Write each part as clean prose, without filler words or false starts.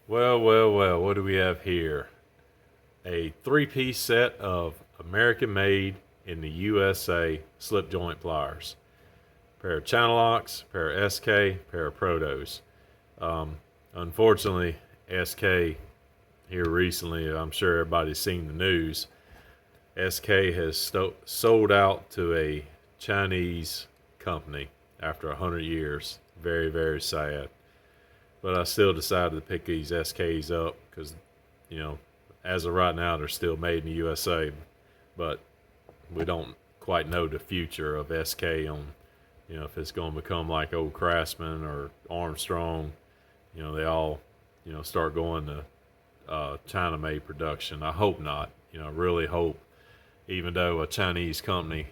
Well, what do we have here? A three-piece set of American-made in the USA slip joint pliers. Pair of channel locks, pair of SK, pair of Protos. Unfortunately, SK here recently, I'm sure everybody's seen the news. SK has sold out to a Chinese company after 100 years. Very, very sad. But I still decided to pick these SKs up because, you know, as of right now, they're still made in the USA. But we don't quite know the future of SK on, if it's going to become like old Craftsman or Armstrong. They all, start going to China-made production. I hope not. I really hope, even though a Chinese company,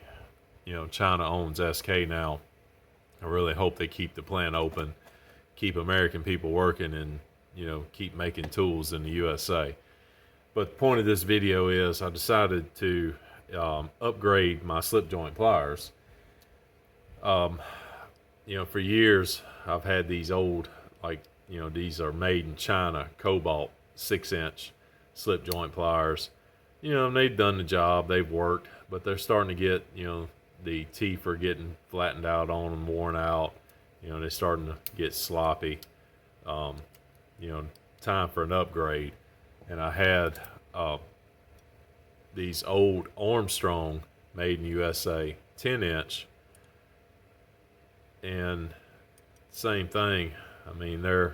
China owns SK now, I really hope they keep the plant open, keep American people working, and keep making tools in the USA. But the point of this video is I decided to upgrade my slip joint pliers. For years I've had these old, these are made in China, Cobalt 6-inch slip joint pliers. They've done the job, they've worked, but they're starting to get, the teeth are getting flattened out on them, worn out. They're starting to get sloppy. Time for an upgrade. And I had these old Armstrong made in USA 10-inch, and same thing. I mean, they've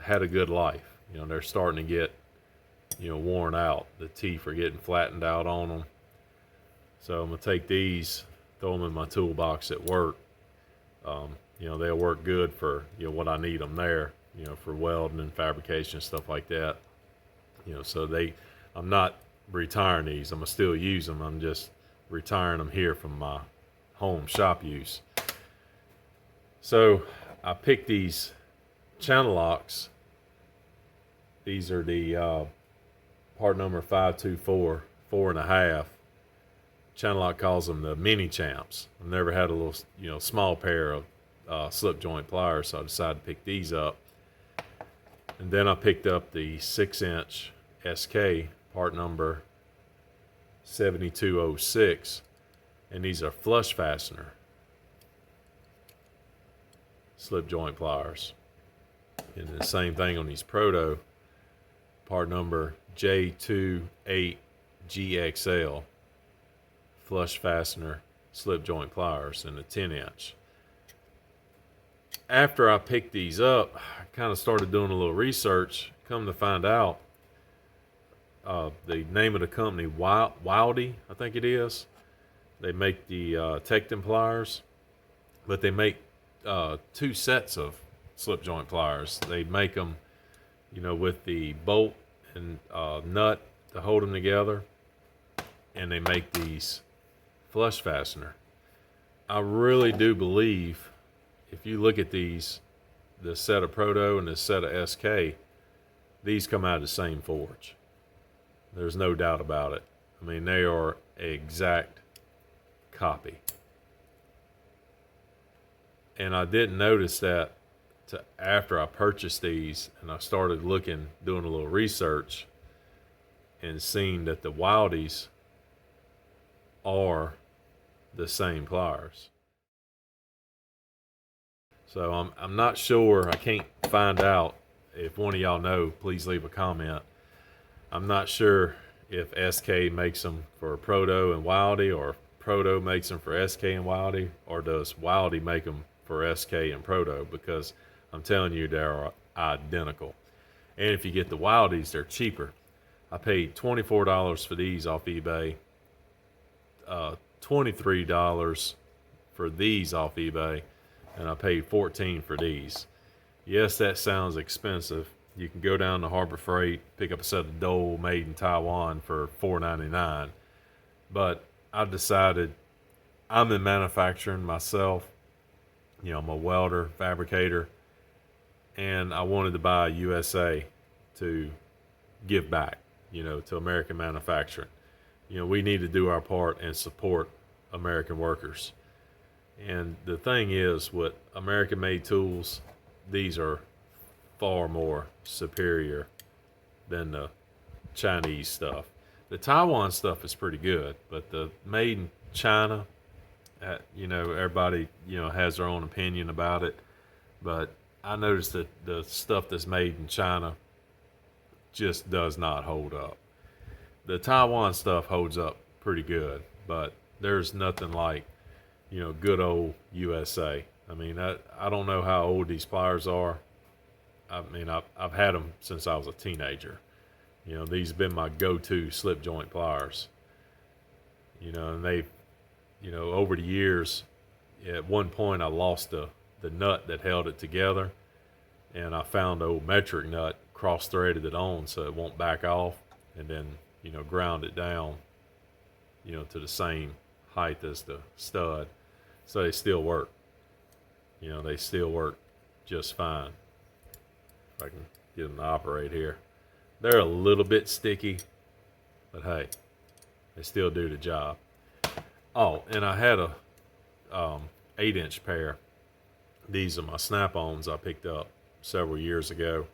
had a good life. They're starting to get worn out. The teeth are getting flattened out on them. So I'm gonna take these, throw them in my toolbox at work. They'll work good for what I need them there. For welding and fabrication and stuff like that. So I'm not retiring these. I'm gonna still use them. I'm just retiring them here from my home shop use. So I picked these channel locks. These are the part number 524, 4.5. Channel lock calls them the mini champs. I've never had a little, small pair of slip joint pliers, so I decided to pick these up. And then I picked up the 6-inch SK, part number 7206, and these are flush fastener slip joint pliers. And the same thing on these Proto, part number J28GXL, flush fastener slip joint pliers in the 10-inch. After I picked these up, I kind of started doing a little research. Come to find out, the name of the company, Wilde, I think it is. They make the Tecton pliers, but they make 2 sets of slip joint pliers. They make them, with the bolt and nut to hold them together, and they make these flush fastener. I really do believe, if you look at these, this set of Proto and this set of SK, these come out of the same forge. There's no doubt about it. I mean, they are an exact copy. And I didn't notice that after I purchased these, and I started looking, doing a little research, and seeing that the Wildes are the same pliers. So I'm not sure. I can't find out. If one of y'all know, please leave a comment. I'm not sure if SK makes them for Proto and Wilde, or Proto makes them for SK and Wilde, or does Wilde make them for SK and Proto, because I'm telling you, they're identical. And if you get the Wildes, they're cheaper. I paid $24 for these off eBay, $23 for these off eBay, and I paid $14 for these. Yes, that sounds expensive. You can go down to Harbor Freight, pick up a set of Dole made in Taiwan for $4.99. But I decided, I'm in manufacturing myself. I'm a welder, fabricator, and I wanted to buy USA to give back, to American manufacturing. We need to do our part and support American workers. And the thing is, with American-made tools, these are far more superior than the Chinese stuff. The Taiwan stuff is pretty good, but the made in China, you know, everybody, you know, has their own opinion about it. But I noticed that the stuff that's made in China just does not hold up. The Taiwan stuff holds up pretty good, but there's nothing like, you know, good old USA. I mean, I don't know how old these pliers are. I mean, I've had them since I was a teenager. You know, these have been my go-to slip joint pliers. You know, and they, you know, over the years, at one point I lost the nut that held it together, and I found the old metric nut, cross-threaded it on so it won't back off, and then, you know, ground it down, you know, to the same height as the stud. So they still work. You know, they still work just fine. If I can get them to operate here. They're a little bit sticky, but hey, they still do the job. Oh, and I had a 8-inch pair. These are my snap-ons I picked up several years ago.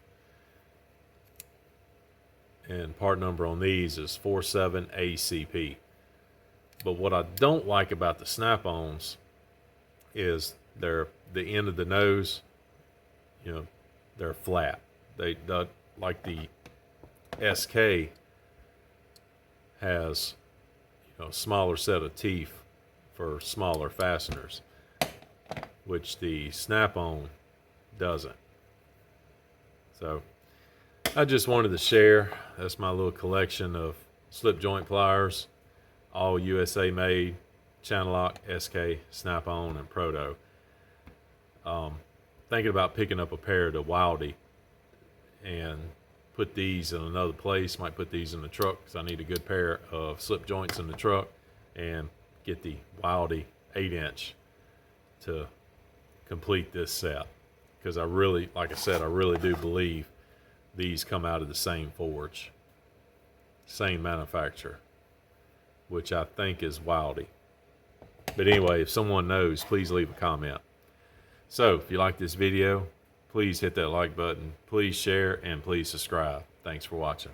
And part number on these is 47ACP. But what I don't like about the snap-ons is the end of the nose, you know, they're flat. They like the SK has, you know, a smaller set of teeth for smaller fasteners, which the snap-on doesn't. So I just wanted to share. That's my little collection of slip joint pliers, all USA made, Channellock, SK, Snap-on, and Proto. Thinking about picking up a pair of the Wilde and put these in another place. Might put these in the truck because I need a good pair of slip joints in the truck, and get the Wilde 8-inch to complete this set. Because I really, like I said, I really do believe these come out of the same forge, same manufacturer, which I think is Wilde. But anyway, if someone knows, please leave a comment. So if you like this video, please hit that like button, please share, and please subscribe. Thanks for watching.